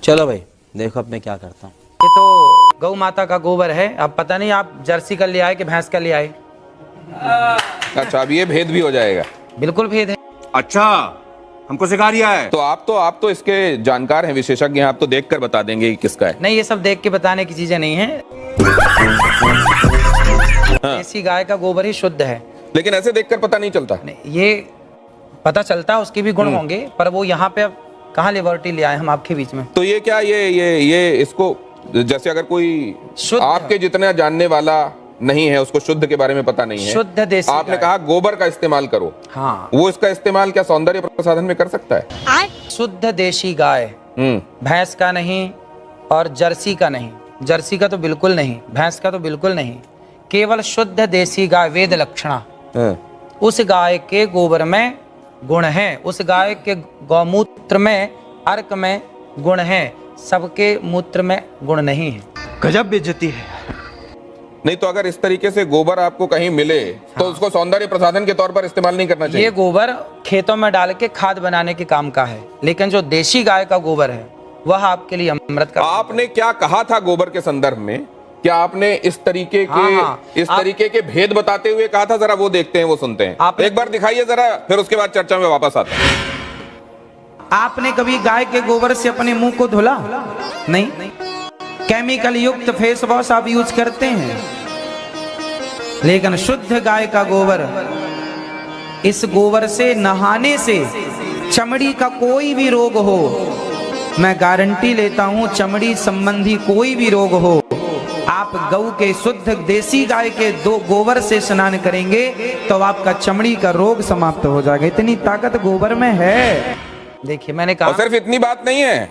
चलो भाई देखो अब मैं क्या करता हूँ। ये तो गौ माता का गोबर है। अब पता नहीं आप जर्सी का ले आए कि भैंस का ले आए। अच्छा, अब ये भेद भी हो जाएगा। बिल्कुल भेद है। अच्छा, हमको सिखा रिया है। तो आप तो इसके जानकार हैं, विशेषज्ञ हैं, आप तो देखकर बता देंगे कि किसका है। नहीं, ये सब देख के बताने की चीजें नहीं है। देसी गाय का गोबर ही शुद्ध है। लेकिन ऐसे देखकर पता नहीं चलता। नहीं, ये पता चलता है, उसके भी गुण होंगे, पर वो यहाँ पे अब कहाँ लिबर्टी ले आए हम आपके बीच में। तो ये क्या ये इसको, जैसे अगर कोई शुद्ध आपके जितना जानने वाला नहीं है, उसको शुद्ध के बारे में पता नहीं है, शुद्ध देसी आपने गाय। कहा गोबर का इस्तेमाल करो। हाँ, वो इसका इस्तेमाल क्या सौंदर्य प्रसाधन में कर सकता है? शुद्ध देसी गाय, भैंस का नहीं और जर्सी का नहीं। जर्सी का तो बिल्कुल नहीं, भैंस का तो बिल्कुल नहीं, केवल शुद्ध देसी गाय वेद लक्षणा। उस गाय के गोबर में गुण है, उस गाय के गौमूत्र में, अर्क में गुण है, सबके मूत्र में गुण नहीं है। गजब बेइज्जती है। नहीं तो अगर इस तरीके से गोबर आपको कहीं मिले तो उसको सौंदर्य प्रसाधन के तौर पर इस्तेमाल नहीं करना चाहिए। ये गोबर खेतों में डाल के खाद बनाने के काम का है, लेकिन जो देसी गाय का गोबर है वह आपके लिए अमृत का। आपने क्या कहा था गोबर के संदर्भ में? क्या आपने इस तरीके के तरीके के भेद बताते हुए कहा था? जरा वो देखते हैं, वो सुनते हैं। एक बार दिखाइए जरा, फिर उसके बाद चर्चा में वापस आते हैं। आपने कभी गाय के गोबर से अपने मुंह को धुला? नहीं। केमिकल युक्त फेस वॉश आप यूज करते हैं, लेकिन शुद्ध गाय का गोबर, इस गोबर से नहाने से चमड़ी का कोई भी रोग हो, मैं गारंटी लेता हूं, चमड़ी संबंधी कोई भी रोग हो, आप गऊ के शुद्ध देसी गाय के गोबर से स्नान करेंगे तो आपका चमड़ी का रोग समाप्त हो जाएगा। इतनी ताकत गोबर में है। देखिए मैंने कहा, और सिर्फ इतनी बात नहीं है,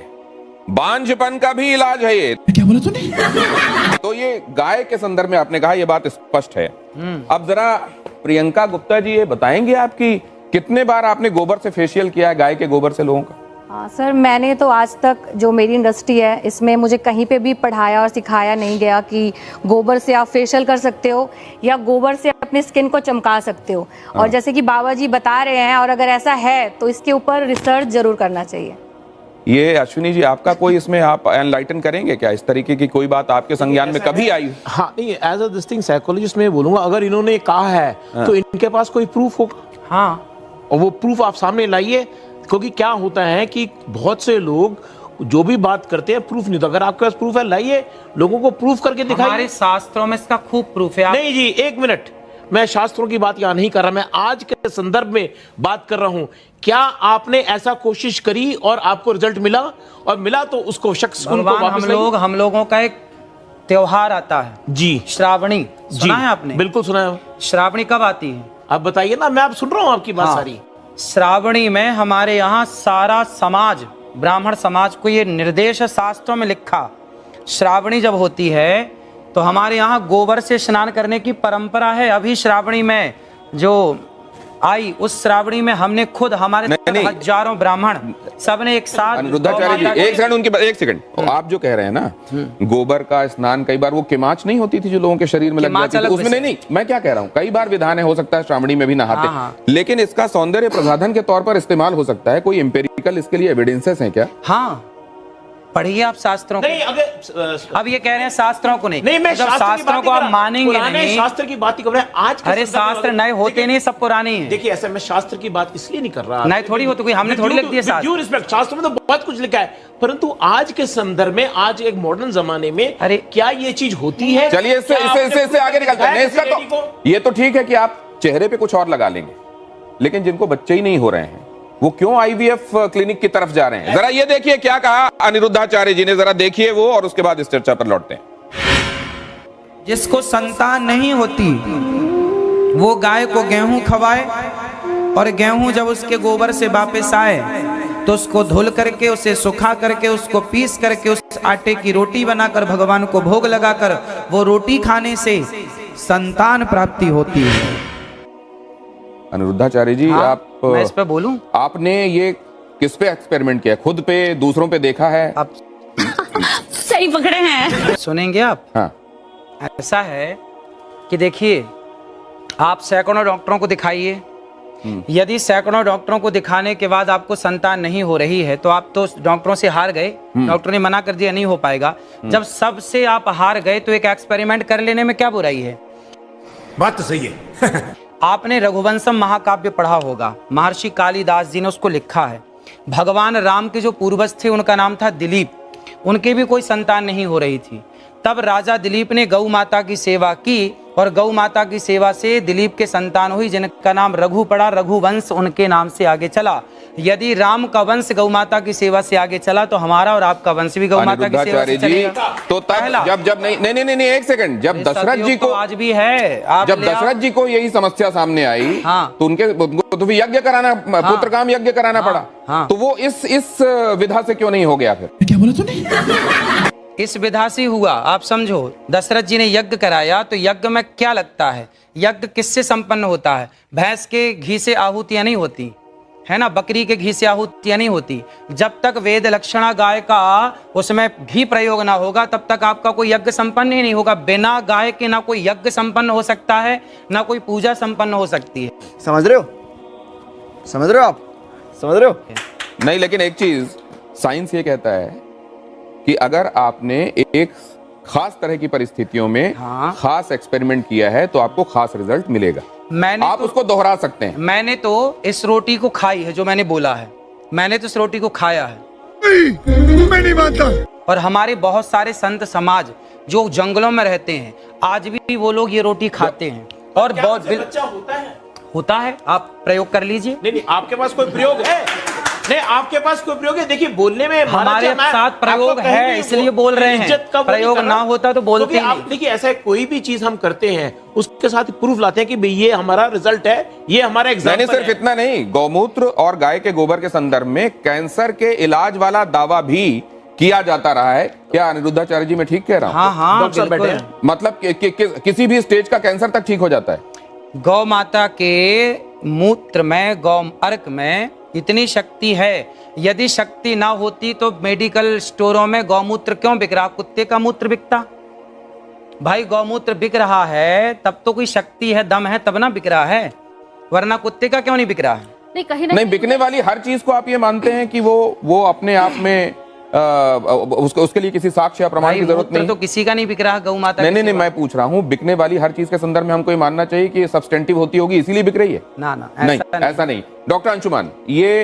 बांझपन का भी इलाज है ये। क्या बोला तूने? तो ये गाय के संदर्भ में आपने कहा, ये बात स्पष्ट है। अब जरा प्रियंका गुप्ता जी ये बताएंगे आपकी कितने बार आपने गोबर से फेशियल किया है, गाय के गोबर से लोगों का? हाँ सर, मैंने तो आज तक जो मेरी इंडस्ट्री है इसमें मुझे कहीं पे भी पढ़ाया और सिखाया नहीं गया कि गोबर से आप फेशियल कर सकते हो या गोबर से अपनी स्किन को चमका सकते हो। और जैसे कि बाबा जी बता रहे हैं, और अगर ऐसा है तो इसके ऊपर रिसर्च जरूर करना चाहिए। ये अश्विनी जी, आपका कोई इसमें आप एनलाइटन करेंगे क्या? इस तरीके की कोई बात आपके संज्ञान में कभी आई? हाँ नहीं, as a this thing psychologist मैं बोलूंगा, अगर इन्होंने कहा है तो इनके पास कोई प्रूफ होगा। हाँ, और वो प्रूफ आप सामने लाइए, क्योंकि क्या होता है कि बहुत से लोग जो भी बात करते हैं प्रूफ नहीं। तो अगर आपके पास प्रूफ है, लाइए, लोगों को प्रूफ करके दिखाइए। हमारे शास्त्रों में इसका खूब प्रूफ है। नहीं जी, एक मिनट, मैं शास्त्रों की बात यहाँ नहीं कर रहा, मैं आज के संदर्भ में बात कर रहा हूँ। क्या आपने ऐसा कोशिश करी और आपको रिजल्ट मिला? और मिला तो उसको शख्स उनको वापस हम लोगों का एक त्योहार आता है जी, श्रावणी। सुना है आपने? बिल्कुल सुना है। श्रावणी कब आती है? आप बताइए ना, मैं आप सुन रहा हूँ आपकी बात सारी। श्रावणी में हमारे यहाँ सारा समाज, ब्राह्मण समाज को ये निर्देश है, शास्त्रों में लिखा, श्रावणी जब होती है तो हमारे यहाँ गोबर से स्नान करने की परंपरा है। अभी श्रावणी में जो आई, उस श्रावणी में हमने खुद, हमारे हजारों ब्राह्मण सबने एक साथ। अनिरुद्धाचार्य जी, एक सेकंड उनकी, एक सेकंड। आप जो कह रहे हैं ना, गोबर का स्नान, कई बार वो किमाच नहीं होती थी जो लोगों के शरीर में लग जाती थी, उसमें नहीं, मैं क्या कह रहा हूँ, कई बार विधान है, हो सकता है श्रावणी में भी नहाते, लेकिन इसका सौंदर्य प्रसाधन के तौर पर इस्तेमाल हो सकता है। कोई एम्पिरिकल इसके लिए एविडेंसेस हैं क्या? हाँ, पढ़िए आप शास्त्रों को। नहीं, अगर अब ये कह रहे हैं शास्त्रों को नहीं, नहीं, मैं जब शास्त्रों को आप मानेंगे नहीं। शास्त्र की बात ही कर रहा हूं आज। अरे शास्त्र नए होते नहीं, सब पुराने हैं। देखिए, ऐसा मैं शास्त्र की बात इसलिए नहीं कर रहा, नए थोड़ी होते, कोई हमने थोड़ी लिख दिया शास्त्र। शास्त्र में तो बहुत कुछ लिखा है, परंतु आज के संदर्भ में, आज एक मॉडर्न जमाने में, अरे क्या ये चीज होती है? चलिए इससे आगे निकलते हैं। इसका तो ये तो ठीक है कि आप चेहरे पे कुछ और लगा लेंगे, लेकिन जिनको बच्चे ही नहीं हो रहे हैं वो क्यों आईवीएफ क्लिनिक की तरफ जा रहे हैं? जरा ये देखिए क्या कहा अनिरुद्धाचार्य जी ने, जरा देखिए वो, और उसके बाद इस चर्चा पर लौटते हैं। जिसको संतान नहीं होती वो गाय को गेहूं खवाए, और गेहूं जब उसके गोबर से वापस आए तो उसको धुल करके, उसे सुखा करके, उसको पीस करके, उस आटे की रोटी बनाकर भगवान को भोग लगाकर, वो रोटी खाने से संतान प्राप्ति होती है। अनिरुद्धाचार्य जी, आप मैं इस पे बोलूं? आपने ये किस पे एक्सपेरिमेंट किया? खुद पे, दूसरों पे देखा है? आप सही पकड़े हैं। सुनेंगे आप? हाँ। ऐसा है कि देखिए, आप सैकड़ों डॉक्टरों को दिखाइए, यदि सैकड़ों डॉक्टरों को दिखाने के बाद आपको संतान नहीं हो रही है तो आप तो डॉक्टरों से हार गए, डॉक्टर ने मना कर दिया नहीं हो पाएगा। जब सबसे आप हार गए तो एक एक्सपेरिमेंट कर लेने में क्या बुराई है? बात तो सही है। आपने रघुवंशम महाकाव्य पढ़ा होगा, महर्षि कालिदास जी ने उसको लिखा है। भगवान राम के जो पूर्वज थे उनका नाम था दिलीप, उनके भी कोई संतान नहीं हो रही थी। तब राजा दिलीप ने गौ माता की सेवा की और गौ माता की सेवा से दिलीप के संतान हुई जिनका नाम रघु पड़ा, रघुवंश उनके नाम से आगे चला। यदि राम का वंश गौ माता की सेवा से आगे चला तो हमारा और आपका वंश भी गौ माता की सेवा से चलेगा। तो तब जब नहीं एक सेकंड, जब दशरथ जी को आज भी है, जब दशरथ जी को यही समस्या सामने आई हाँ, तो उनको तो भी यज्ञ कराना, पुत्र काम यज्ञ कराना पड़ा। तो वो इस विधा से क्यों नहीं हो गया? फिर क्या बोला तूने? इस विधा से हुआ। आप समझो, दशरथ जी ने यज्ञ कराया तो यज्ञ में क्या लगता है? यज्ञ किससे संपन्न होता है? भैंस के घी से आहुतियां नहीं होती है ना, बकरी के घी से आहुतियां नहीं होती। जब तक वेद लक्षणा गाय का उसमें घी प्रयोग ना होगा तब तक आपका कोई यज्ञ संपन्न ही नहीं होगा। बिना गाय के ना कोई यज्ञ संपन्न हो सकता है, ना कोई पूजा संपन्न हो सकती है। समझ रहे हो? समझ रहे हो आप? समझ रहे हो? नहीं, लेकिन एक चीज साइंस ये कहता है कि अगर आपने एक खास तरह की परिस्थितियों में खास एक्सपेरिमेंट किया है तो आपको खास रिजल्ट मिलेगा। आप उसको दोहरा सकते हैं। मैंने तो इस रोटी को खाई है, जो मैंने बोला है, मैंने तो इस रोटी को खाया है। मैं नहीं मानता। और हमारे बहुत सारे संत समाज जो जंगलों में रहते हैं आज भी वो लोग ये रोटी खाते हैं। और बहुत बच्चा होता है, आप प्रयोग कर लीजिए। नहीं, आपके पास कोई प्रयोग है? नहीं, आपके पास कोई प्रयोग है? देखिए, बोलने में हमारे साथ प्रयोग है इसलिए बोल रहे हैं, प्रयोग ना होता तो बोलते नहीं। देखिए, ऐसा कोई भी चीज हम करते हैं उसके साथ प्रूफ लाते हैं कि भाई ये हमारा रिजल्ट है, ये हमारा एग्जाम्पल है। सिर्फ इतना नहीं, गौमूत्र और गाय के गोबर के संदर्भ में कैंसर के इलाज वाला दावा भी किया जाता रहा है। क्या अनिरुद्धाचार्य जी मैं ठीक कह रहा हूँ? हाँ, डॉक्टर बैठे हैं। मतलब किसी भी स्टेज का कैंसर तक ठीक हो जाता है। गौ माता के मूत्र में, गौ अर्क में इतनी शक्ति है। यदि शक्ति ना होती तो मेडिकल स्टोरों में गौमूत्र क्यों बिक रहा? कुत्ते का मूत्र बिकता? भाई गौमूत्र बिक रहा है तब तो कोई शक्ति है, दम है, तब ना बिक रहा है, वरना कुत्ते का क्यों नहीं बिक रहा है? नहीं, कहीं नहीं, बिकने वाली हर चीज को आप ये मानते हैं कि वो अपने आप में उसके लिए किसी साक्ष्य या प्रमाण की जरूरत नहीं? तो किसी का नहीं बिक रहा गौ माता। नहीं, मैं पूछ रहा हूँ, बिकने वाली हर चीज के संदर्भ में हमको ये मानना चाहिए कि सब्सटेंटिव होती होगी इसीलिए बिक रही है? ना, नहीं, ऐसा नहीं। डॉक्टर अंशुमान, ये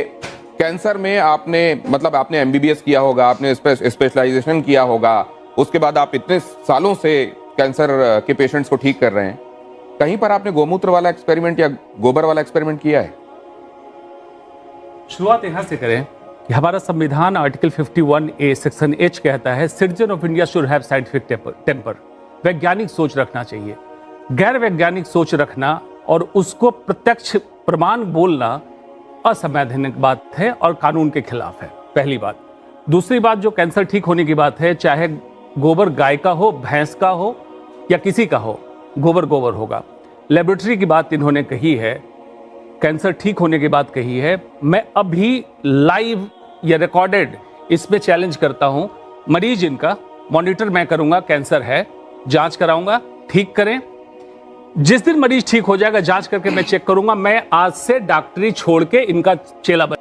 कैंसर में आपने एमबीबीएस किया होगा, आपने स्पेशलाइजेशन किया होगा, उसके बाद आप इतने सालों से कैंसर के पेशेंट्स को ठीक कर रहे हैं, कहीं पर आपने गोमूत्र वाला एक्सपेरिमेंट या गोबर वाला एक्सपेरिमेंट किया है? शुरुआत यहां से करें कि हमारा संविधान आर्टिकल 51A सेक्शन H कहता है citizen of India should have scientific temper. वैज्ञानिक सोच रखना चाहिए। गैर वैज्ञानिक सोच रखना और उसको प्रत्यक्ष प्रमाण बोलना असंवैधानिक बात है और कानून के खिलाफ है, पहली बात। दूसरी बात, जो कैंसर ठीक होने की बात है, चाहे गोबर गाय का हो, भैंस का हो या किसी का हो, गोबर गोबर होगा। लेबोरेटरी की बात इन्होंने कही है, कैंसर ठीक होने की बात कही है। मैं अभी लाइव या रिकॉर्डेड इसमें चैलेंज करता हूं, मरीज इनका मॉनिटर मैं करूंगा, कैंसर है, जांच कराऊंगा, ठीक करें। जिस दिन मरीज ठीक हो जाएगा जांच करके मैं चेक करूंगा, मैं आज से डॉक्टरी छोड़ के इनका चेला बन।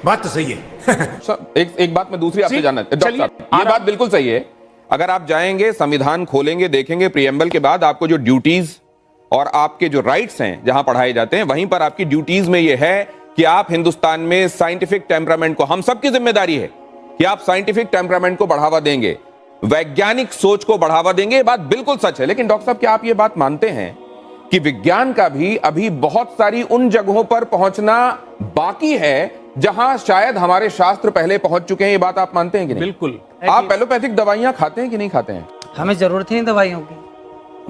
बात तो सही है। एक बात मैं दूसरी आपसे जानना, डॉक्टर साहब, ये बात बिल्कुल सही है। अगर आप जाएंगे, संविधान खोलेंगे, देखेंगे, प्रीएम्बल के बाद आपको जो ड्यूटीज और आपके जो राइट्स हैं जहां पढ़ाए जाते हैं, वहीं पर आपकी ड्यूटीज में यह है कि आप हिंदुस्तान में साइंटिफिक टेम्परामेंट को, हम सबकी जिम्मेदारी है कि आप साइंटिफिक टेम्परामेंट को बढ़ावा देंगे, वैज्ञानिक सोच को बढ़ावा देंगे। ये बात बिल्कुल सच है। लेकिन डॉक्टर साहब, क्या आप ये बात मानते हैं कि विज्ञान का भी अभी बहुत सारी उन जगहों पर पहुंचना बाकी है जहां शायद हमारे शास्त्र पहले पहुंच चुके हैं? ये बात आप मानते हैं कि नहीं? बिल्कुल। आप एलोपैथिक दवाइयां खाते हैं कि नहीं खाते हैं? हमें जरूरत ही नहीं दवाइयों की।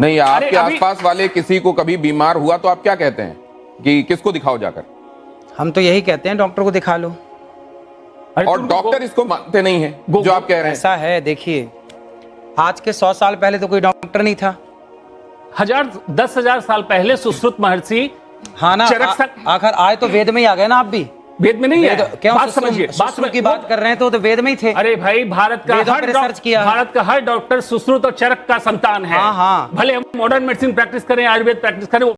नहीं, आपके आसपास वाले किसी को कभी बीमार हुआ तो आप क्या कहते हैं कि किसको दिखाओ जाकर? हम तो यही कहते हैं, डॉक्टर को दिखा लो। और डॉक्टर इसको मानते नहीं है जो आप कह रहे हैं। ऐसा है, देखिए, आज के 100 साल पहले तो कोई डॉक्टर नहीं था। 10,000 साल पहले सुश्रुत महर्षि, हाँ ना, आखिर आए तो वेद में ही आ गए ना। आप भी वेद में नहीं है? क्यों? बात समझिए, बात की बात कर रहे हैं तो वेद में ही थे। अरे भाई, भारत का हर डॉक्टर सुश्रुत और चरक का संतान है। हाँ। भले हम मॉडर्न मेडिसिन प्रैक्टिस करें, आयुर्वेद प्रैक्टिस करें,